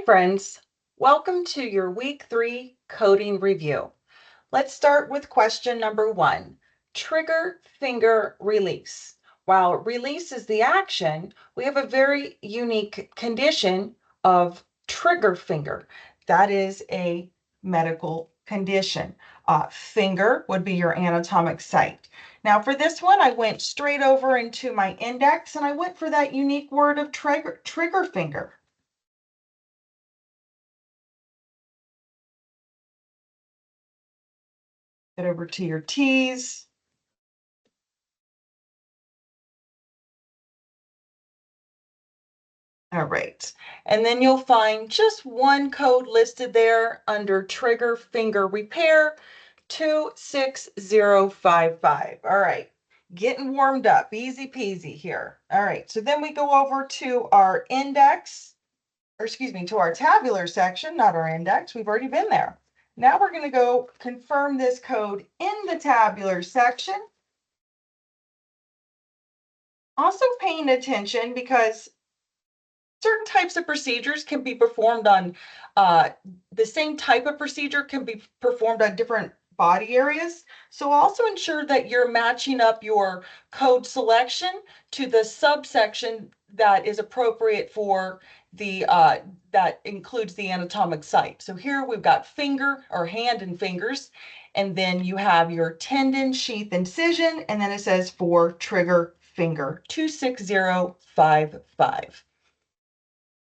friends, welcome to your week 3 coding review. Let's start with question number 1, trigger finger release. While release is the action, we have a very unique condition of trigger finger. That is a medical condition. Finger would be your anatomic site. Now for this one, I went straight over into my index and I went for that unique word of trigger finger. Get over to your T's. All right. And then you'll find just one code listed there under trigger finger repair 26055. All right. Getting warmed up. Easy peasy here. All right. So then we go over to our index, or excuse me, to our tabular section, not our index. We've already been there. Now we're going to go confirm this code in the tabular section. Also paying attention because certain types of procedures can be performed on the same type of procedure can be performed on different body areas. So also ensure that you're matching up your code selection to the subsection that is appropriate for the that includes the anatomic site. So here we've got finger or hand and fingers, and then you have your tendon, sheath, incision, and then it says for trigger finger 26055.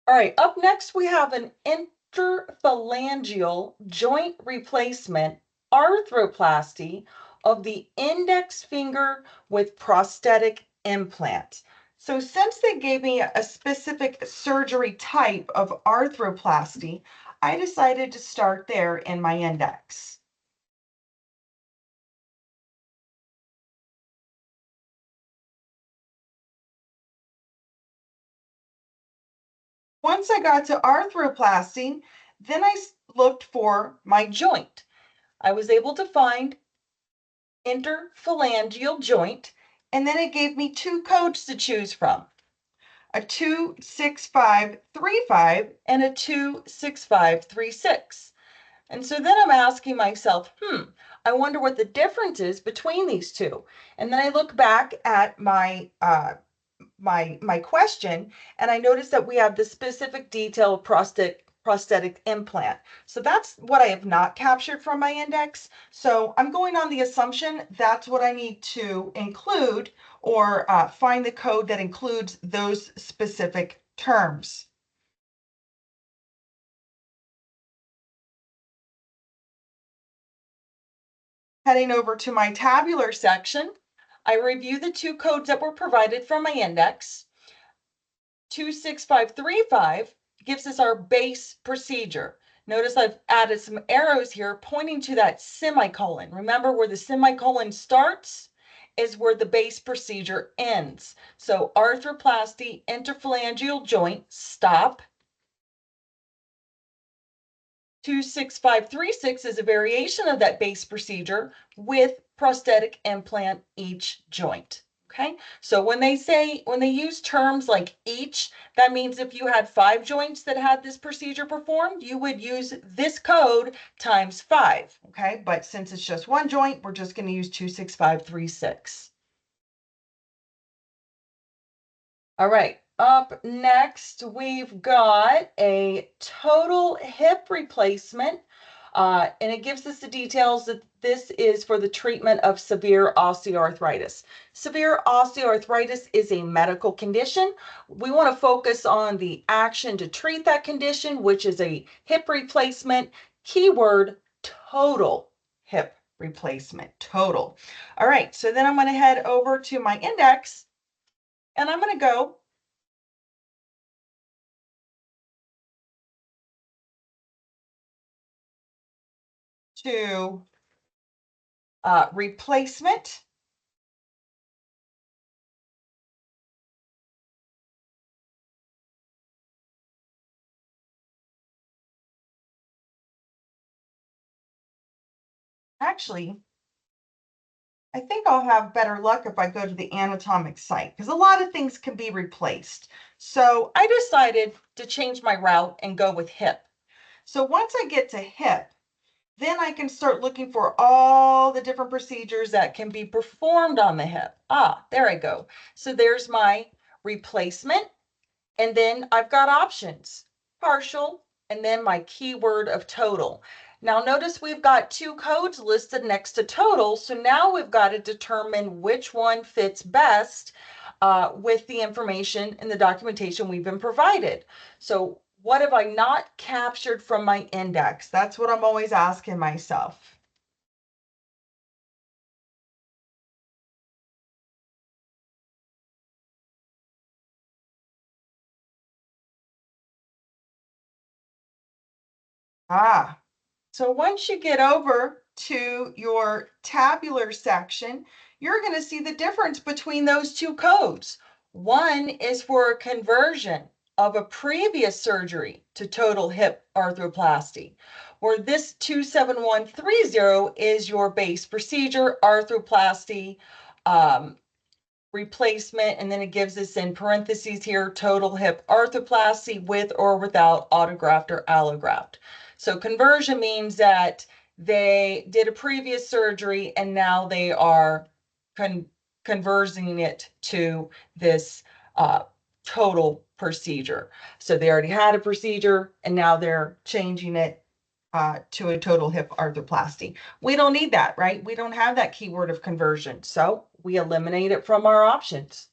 All right, up next we have an interphalangeal joint replacement arthroplasty of the index finger with prosthetic implant. So since they gave me a specific surgery type of arthroplasty, I decided to start there in my index. Once I got to arthroplasty, then I looked for my joint. I was able to find interphalangeal joint, and then it gave me two codes to choose from, a 26535 and a 26536. And so then I'm asking myself, I wonder what the difference is between these two. And then I look back at my my question, and I noticed that we have the specific detail of prosthetic implant. So that's what I have not captured from my index. So I'm going on the assumption that's what I need to include or find the code that includes those specific terms. Heading over to my tabular section, I review the two codes that were provided from my index. 26535 gives us our base procedure. Notice I've added some arrows here pointing to that semicolon. Remember, where the semicolon starts is where the base procedure ends. So arthroplasty, interphalangeal joint, stop. 26536 is a variation of that base procedure with prosthetic implant each joint. Okay, so when they use terms like each, that means if you had 5 joints that had this procedure performed, you would use this code times 5. Okay, but since it's just one joint, we're just going to use 26536. All right, up next, we've got a total hip replacement, and it gives us the details that this is for the treatment of severe osteoarthritis. Severe osteoarthritis is a medical condition. We want to focus on the action to treat that condition, which is a hip replacement. Keyword, total hip replacement, total. All right, so then I'm going to head over to my index, and I'm going to go to replacement. Actually, I think I'll have better luck if I go to the anatomic site because a lot of things can be replaced. So I decided to change my route and go with hip. So once I get to hip, then I can start looking for all the different procedures that can be performed on the hip. Ah, there I go. So there's my replacement. And then I've got options, partial, and then my keyword of total. Now notice we've got two codes listed next to total. So now we've got to determine which one fits best with the information and the documentation we've been provided. So what have I not captured from my index? That's what I'm always asking myself. Ah, so once you get over to your tabular section, you're going to see the difference between those two codes. One is for a conversion of a previous surgery to total hip arthroplasty, where this 27130 is your base procedure, arthroplasty, replacement, and then it gives us in parentheses here, total hip arthroplasty with or without autograft or allograft. So conversion means that they did a previous surgery and now they are converting it to this total procedure. So they already had a procedure and now they're changing it to a total hip arthroplasty. We don't need that, right? We don't have that keyword of conversion. So we eliminate it from our options.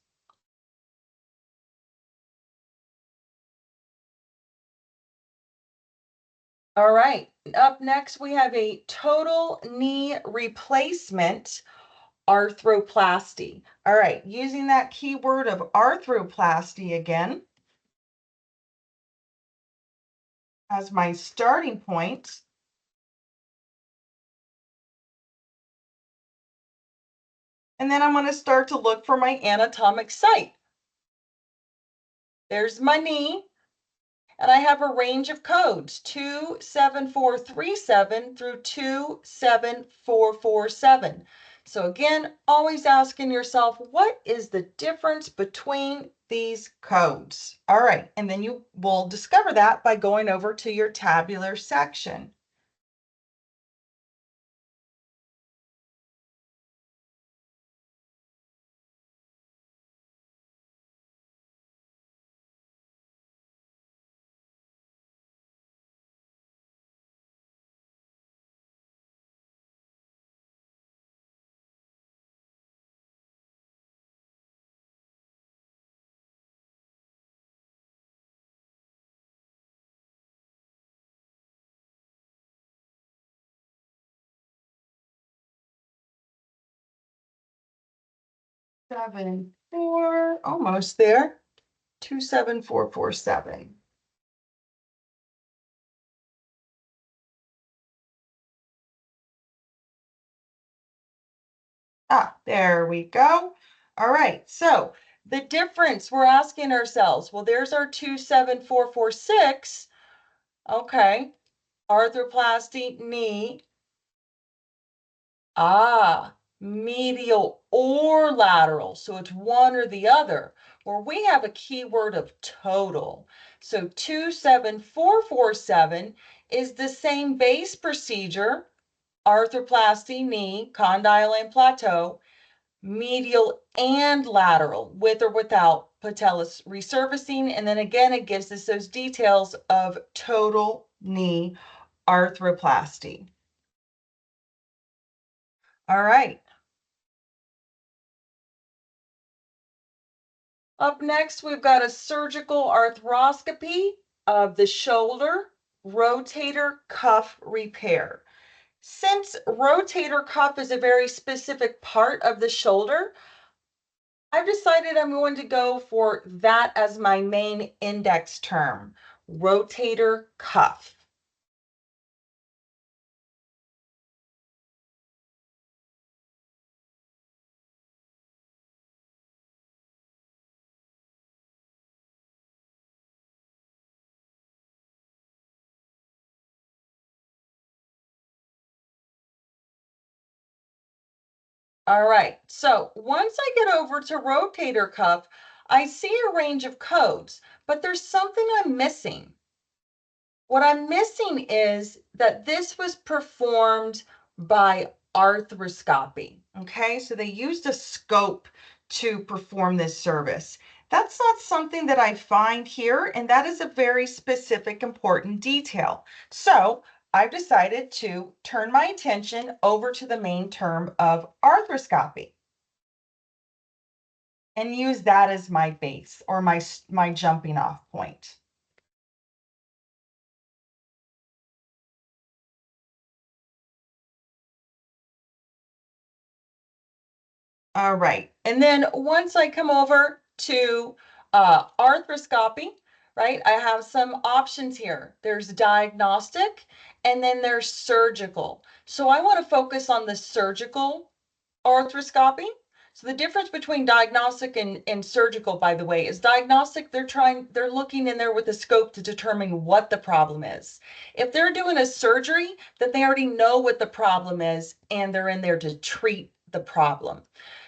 All right, up next we have a total knee replacement arthroplasty. All right, using that keyword of arthroplasty again as my starting point. And then I'm going to start to look for my anatomic site. There's my knee. And I have a range of codes, 27437 through 27447. So again, always asking yourself, what is the difference between these codes? All right, and then you will discover that by going over to your tabular section. Seven, four, almost there. 27447. Ah, there we go. All right, so the difference we're asking ourselves, well, there's our 27446. Okay, arthroplasty, knee. Ah, medial or lateral. So it's one or the other. Where we have a keyword of total. So 27447 is the same base procedure, arthroplasty, knee, condyle and plateau, medial and lateral, with or without patellus resurfacing. And then again, it gives us those details of total knee arthroplasty. All right. Up next, we've got a surgical arthroscopy of the shoulder rotator cuff repair. Since rotator cuff is a very specific part of the shoulder, I've decided I'm going to go for that as my main index term, rotator cuff. All right, so once I get over to rotator cuff, I see a range of codes, but there's something I'm missing. What I'm missing is that this was performed by arthroscopy. Okay, so they used a scope to perform this service. That's not something that I find here, and that is a very specific, important detail. So I've decided to turn my attention over to the main term of arthroscopy and use that as my base or my jumping off point. All right. And then once I come over to arthroscopy, right, I have some options here. There's diagnostic and then there's surgical. So I want to focus on the surgical arthroscopy. So the difference between diagnostic and surgical, by the way, is diagnostic, they're looking in there with a scope to determine what the problem is. If they're doing a surgery, then they already know what the problem is and they're in there to treat the problem.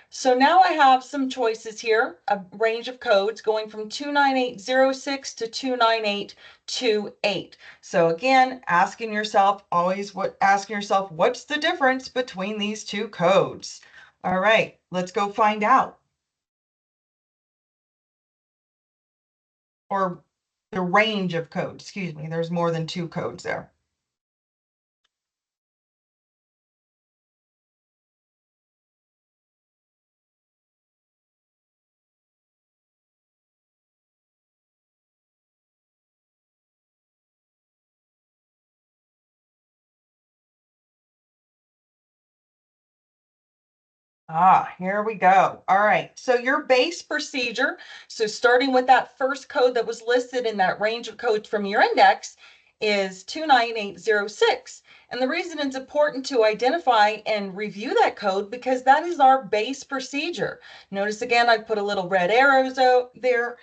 So now I have some choices here, a range of codes going from 29806 to 29828. So again, asking yourself what's the difference between these two codes? All right, let's go find out. Or the range of codes, excuse me, there's more than two codes there. Here we go. All right, so your base procedure, so starting with that first code that was listed in that range of codes from your index, is 29806. And the reason it's important to identify and review that code because that is our base procedure. Notice again, I put a little red arrows out there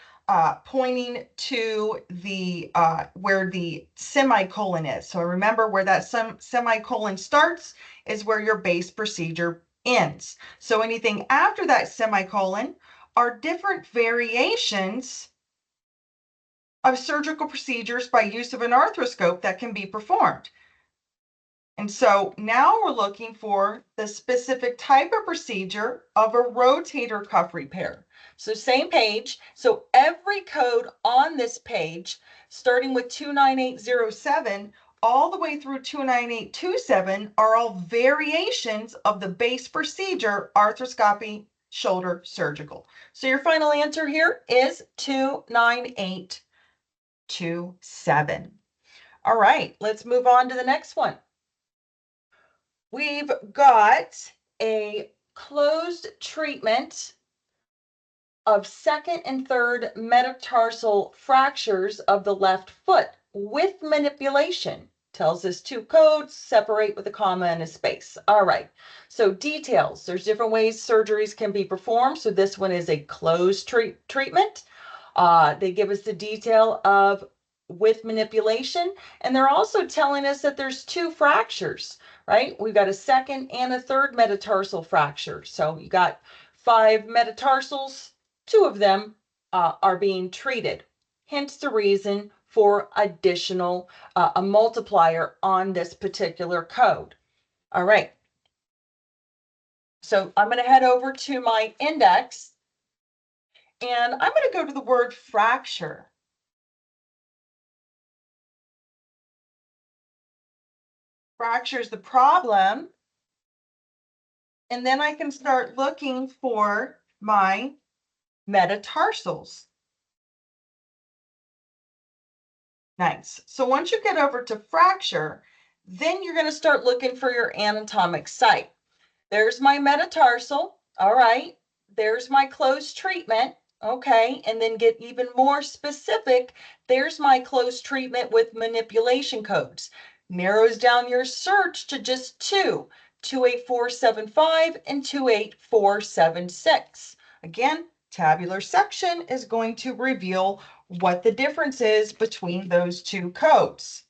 pointing to the where the semicolon is. So remember where that semicolon starts is where your base procedure ends. So anything after that semicolon are different variations of surgical procedures by use of an arthroscope that can be performed. And so now we're looking for the specific type of procedure of a rotator cuff repair. So same page. So every code on this page, starting with 29807, all the way through 29827 are all variations of the base procedure, arthroscopy, shoulder surgical. So your final answer here is 29827. All right, let's move on to the next one. We've got a closed treatment of second and third metatarsal fractures of the left foot with manipulation. Tells us two codes, separate with a comma and a space. All right, so details. There's different ways surgeries can be performed. So this one is a closed treatment. They give us the detail of with manipulation, and they're also telling us that there's two fractures, right? We've got a second and a third metatarsal fracture. So you got 5 metatarsals, 2 of them are being treated. Hence the reason for additional, a multiplier on this particular code. All right. So I'm going to head over to my index and I'm going to go to the word fracture. Fracture is the problem. And then I can start looking for my metatarsals. Nice. So once you get over to fracture, then you're going to start looking for your anatomic site. There's my metatarsal. All right. There's my closed treatment. Okay. And then get even more specific. There's my closed treatment with manipulation codes. Narrows down your search to just 28475 and 28476. Again, tabular section is going to reveal what the difference is between those two codes.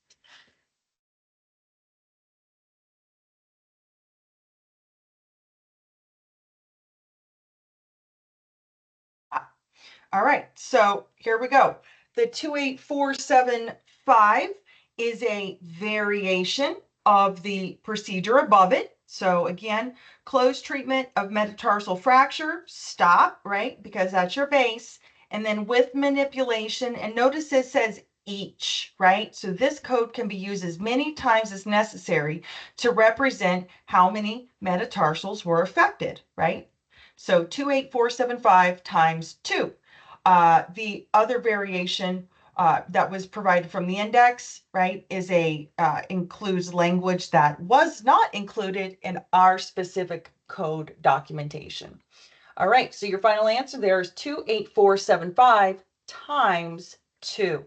All right, so here we go. The 28475 is a variation of the procedure above it. So again, closed treatment of metatarsal fracture, stop, right? Because that's your base. And then with manipulation, and notice it says each, right? So this code can be used as many times as necessary to represent how many metatarsals were affected, right? So 28475 times 2. The other variation that was provided from the index, right, is includes language that was not included in our specific code documentation. All right, so your final answer there is 28475 times 2.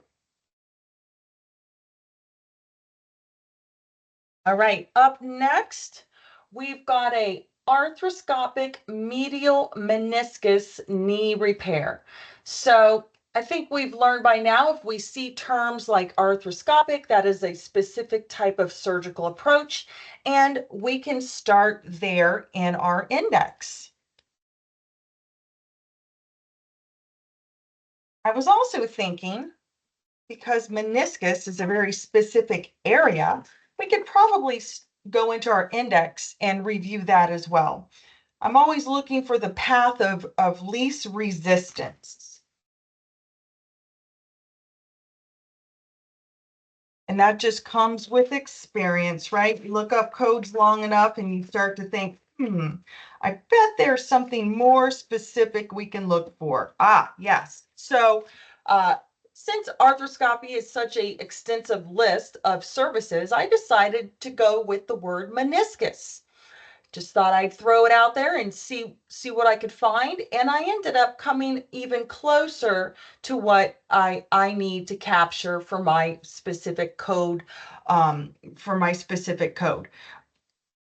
All right, up next, we've got a arthroscopic medial meniscus knee repair. So I think we've learned by now, if we see terms like arthroscopic, that is a specific type of surgical approach, and we can start there in our index. I was also thinking, because meniscus is a very specific area, we could probably go into our index and review that as well. I'm always looking for the path of least resistance. And that just comes with experience, right? You look up codes long enough and you start to think, I bet there's something more specific we can look for. Ah, yes. So since arthroscopy is such an extensive list of services, I decided to go with the word meniscus. Just thought I'd throw it out there and see what I could find, and I ended up coming even closer to what I need to capture for my specific code.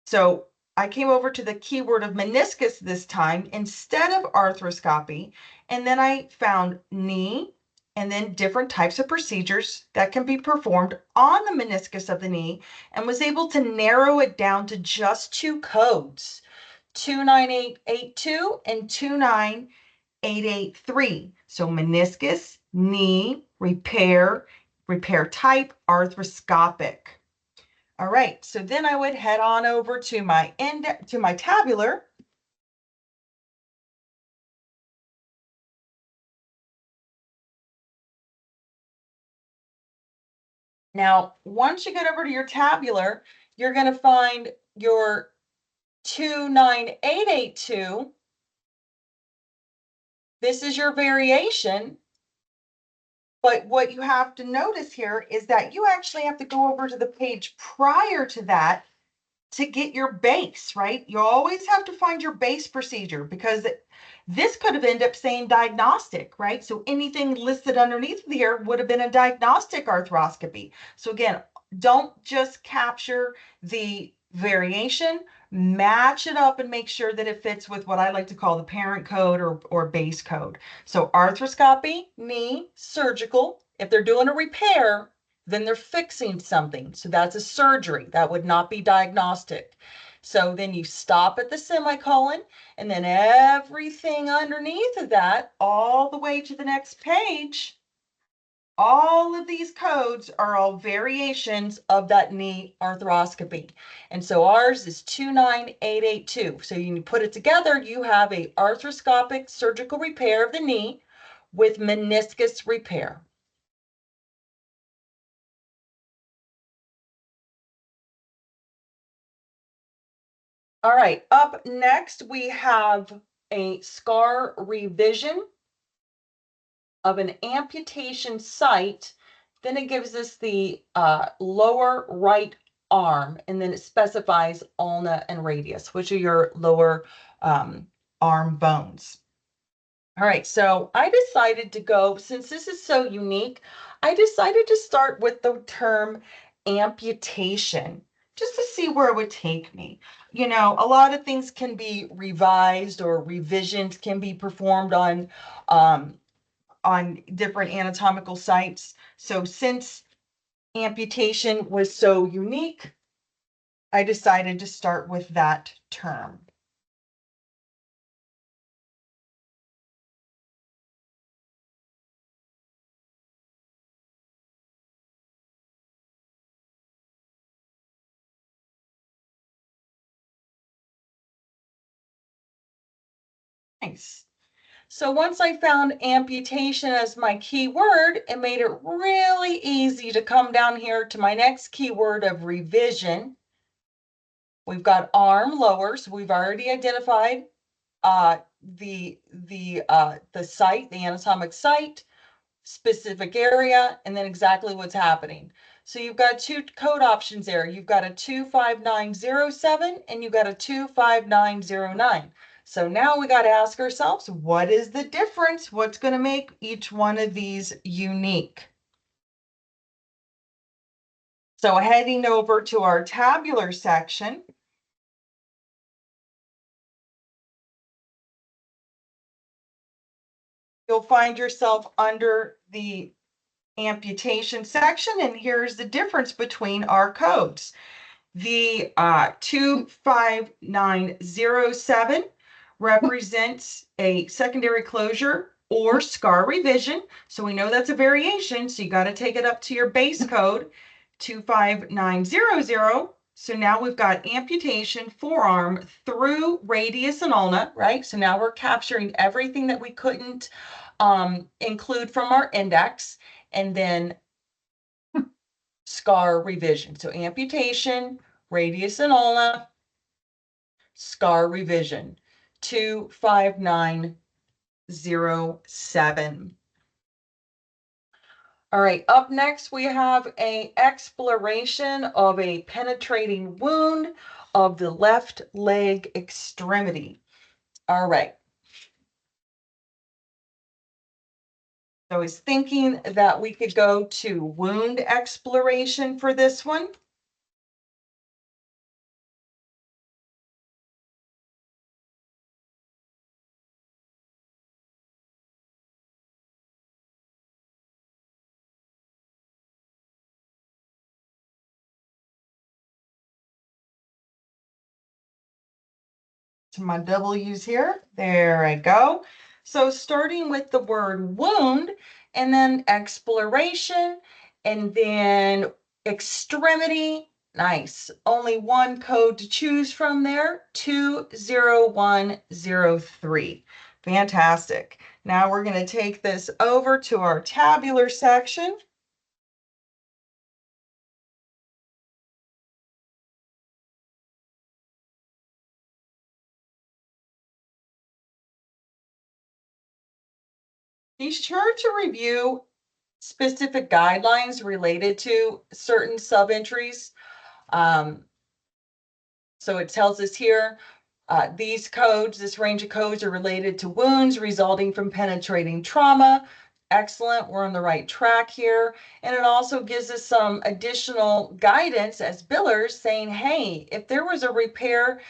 So I came over to the keyword of meniscus this time instead of arthroscopy, and then I found knee and then different types of procedures that can be performed on the meniscus of the knee, and was able to narrow it down to just 2 codes, 29882 and 29883. So meniscus, knee, repair type, arthroscopic. All right, so then I would head on over to my tabular. Now, once you get over to your tabular, you're going to find your 29882. This is your variation. But what you have to notice here is that you actually have to go over to the page prior to that to get your base, right? You always have to find your base procedure, because this could have ended up saying diagnostic, right? So anything listed underneath here would have been a diagnostic arthroscopy. So again, don't just capture the variation, match it up and make sure that it fits with what I like to call the parent code or base code. So arthroscopy, knee, surgical. If they're doing a repair, then they're fixing something. So that's a surgery. That would not be diagnostic. So then you stop at the semicolon, and then everything underneath of that, all the way to the next page, all of these codes are all variations of that knee arthroscopy. And so ours is 29882. So you put it together, you have a arthroscopic surgical repair of the knee with meniscus repair. All right, up next, we have a scar revision of an amputation site. Then it gives us the lower right arm, and then it specifies ulna and radius, which are your lower arm bones. All right, so I decided to go, since this is so unique, I decided to start with the term amputation, just to see where it would take me. You know, a lot of things can be revised, or revisions can be performed on different anatomical sites. So since amputation was so unique, I decided to start with that term. Nice. So once I found amputation as my keyword, it made it really easy to come down here to my next keyword of revision. We've got arm lower, so we've already identified the site, the anatomic site, specific area, and then exactly what's happening. So you've got two code options there. You've got a 25907 and you've got a 25909. So now we got to ask ourselves, what is the difference? What's going to make each one of these unique? So heading over to our tabular section, you'll find yourself under the amputation section, and here's the difference between our codes. The 25907 represents a secondary closure or scar revision. So we know that's a variation. So you got to take it up to your base code 25900. So now we've got amputation, forearm through radius and ulna, right? So now we're capturing everything that we couldn't include from our index, and then scar revision. So amputation, radius and ulna, scar revision, 25907. All right, up next we have an exploration of a penetrating wound of the left leg extremity. All right. So I was thinking that we could go to wound exploration for this one. To my W's here. There I go. So starting with the word wound, and then exploration, and then extremity. Nice. Only one code to choose from there, 20103. Fantastic. Now we're going to take this over to our tabular section. Be sure to review specific guidelines related to certain sub-entries. So it tells us here, these codes, this range of codes are related to wounds resulting from penetrating trauma. Excellent, we're on the right track here. And it also gives us some additional guidance as billers saying, hey, if there was a repair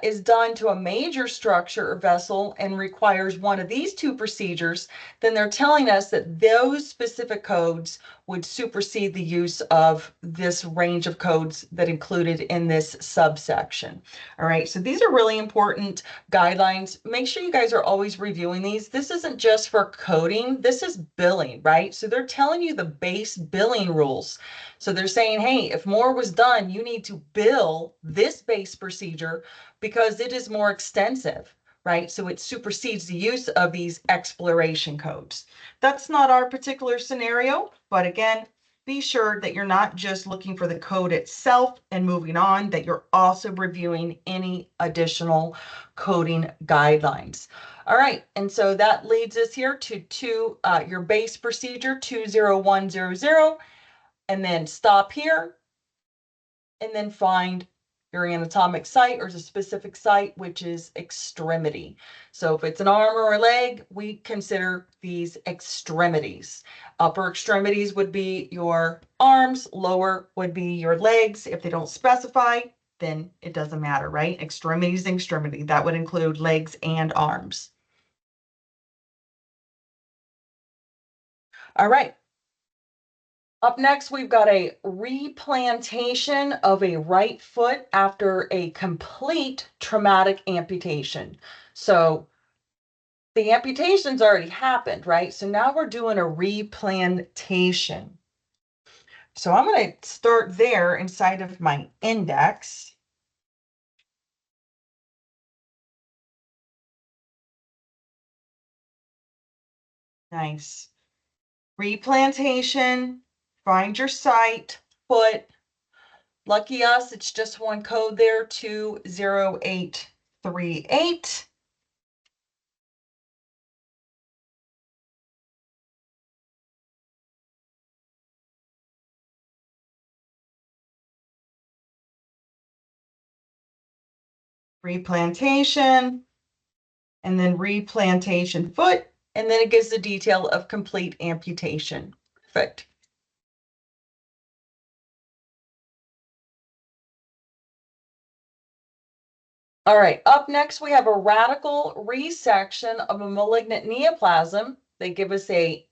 is done to a major structure or vessel and requires one of these two procedures, then they're telling us that those specific codes would supersede the use of this range of codes that included in this subsection. All right, so these are really important guidelines. Make sure you guys are always reviewing these. This isn't just for coding, this is billing, right? So they're telling you the base billing rules. So they're saying, hey, if more was done, you need to bill this base procedure because it is more extensive, right? So it supersedes the use of these exploration codes. That's not our particular scenario, but again, be sure that you're not just looking for the code itself and moving on, that you're also reviewing any additional coding guidelines. All right, and so that leads us here to your base procedure 20100, and then stop here, and then find your anatomic site or the specific site, which is extremity. So if it's an arm or a leg, we consider these extremities. Upper extremities would be your arms, lower would be your legs. If they don't specify, then it doesn't matter, right? Extremities and extremity, that would include legs and arms. All right. Up next, we've got a replantation of a right foot after a complete traumatic amputation. So the amputation's already happened, right? So now we're doing a replantation. So I'm going to start there inside of my index. Nice. Replantation, find your site, foot. Lucky us, it's just one code there, 20838. Replantation, and then replantation foot, and then it gives the detail of complete amputation. Perfect. All right, up next we have a radical resection of a malignant neoplasm. They give us a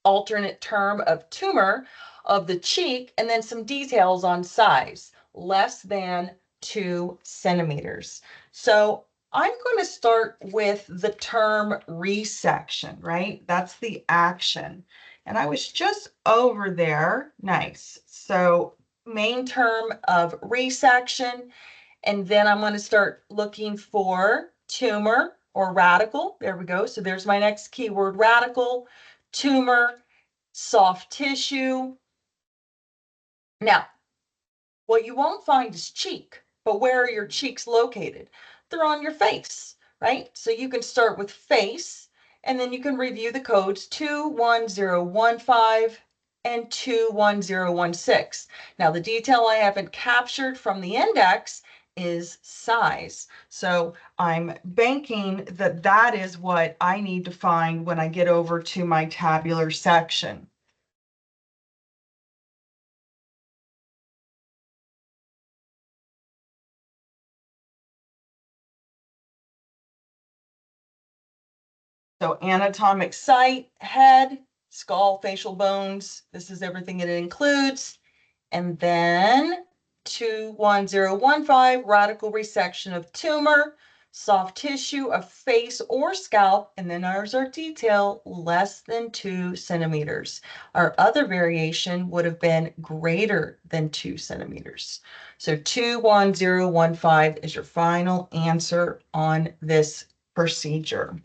alternate term of tumor of the cheek, and then some details on size, less than 2 centimeters. So I'm going to start with the term resection, right? That's the action. And I was just over there. Nice. So main term of resection, and then I'm going to start looking for tumor or radical. There we go. So there's my next keyword, radical, tumor, soft tissue. Now, what you won't find is cheek, but where are your cheeks located? They're on your face, right? So you can start with face, and then you can review the codes 21015 and 21016. Now, the detail I haven't captured from the index is size. So I'm banking that that is what I need to find when I get over to my tabular section. So anatomic site, head, skull, facial bones. This is everything it includes. And then 21015, radical resection of tumor, soft tissue of face or scalp. And then there's our detail, less than 2 centimeters. Our other variation would have been greater than 2 centimeters. So 21015 is your final answer on this procedure.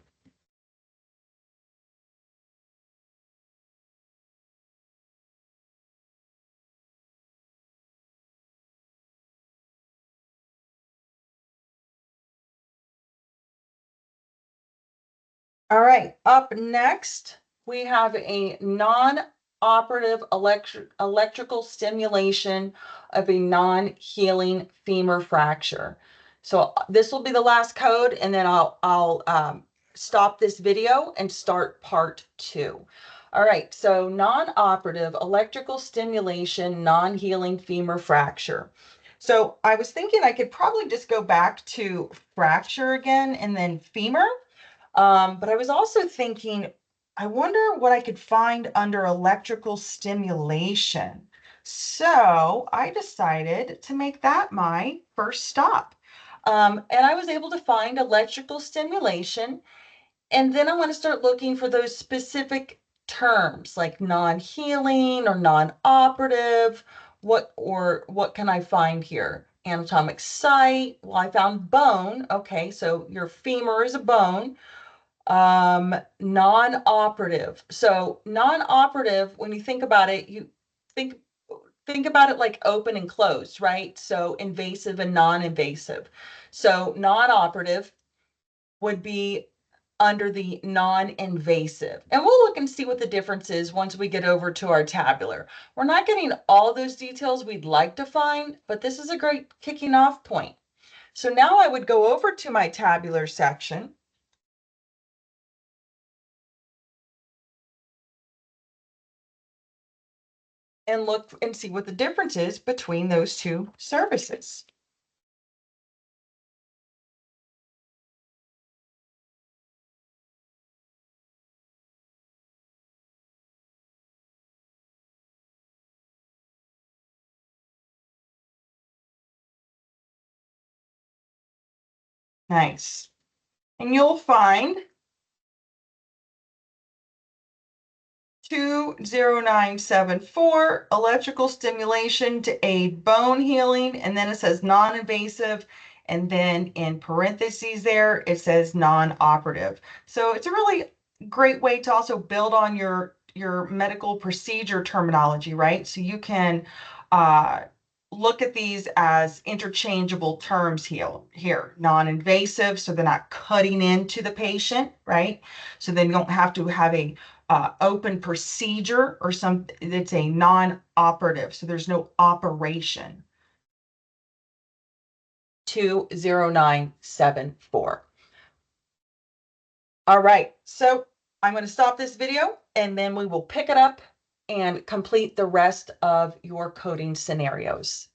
All right, up next, we have a non-operative electrical stimulation of a non-healing femur fracture. So this will be the last code, and then I'll stop this video and start part 2. All right, so non-operative electrical stimulation, non-healing femur fracture. So I was thinking I could probably just go back to fracture again and then femur. But I was also thinking, I wonder what I could find under electrical stimulation. So I decided to make that my first stop. And I was able to find electrical stimulation. And then I want to start looking for those specific terms like non-healing or non-operative. What can I find here? Anatomic site. Well, I found bone. Okay, so your femur is a bone. Non-operative. So non-operative, when you think about it, you think about it like open and closed, right? So invasive and non-invasive. So non-operative would be under the non-invasive. And we'll look and see what the difference is once we get over to our tabular. We're not getting all those details we'd like to find, but this is a great kicking off point. So now I would go over to my tabular section and look and see what the difference is between those two services. Nice. And you'll find 20974 electrical stimulation to aid bone healing, and then it says non-invasive, and then in parentheses there it says non-operative. So it's a really great way to also build on your medical procedure terminology, right? So you can look at these as interchangeable terms here. Non-invasive, so they're not cutting into the patient, right? So they don't have to have a open procedure or it's a non-operative, so there's no operation. 20974. All right, so I'm going to stop this video and then we will pick it up and complete the rest of your coding scenarios.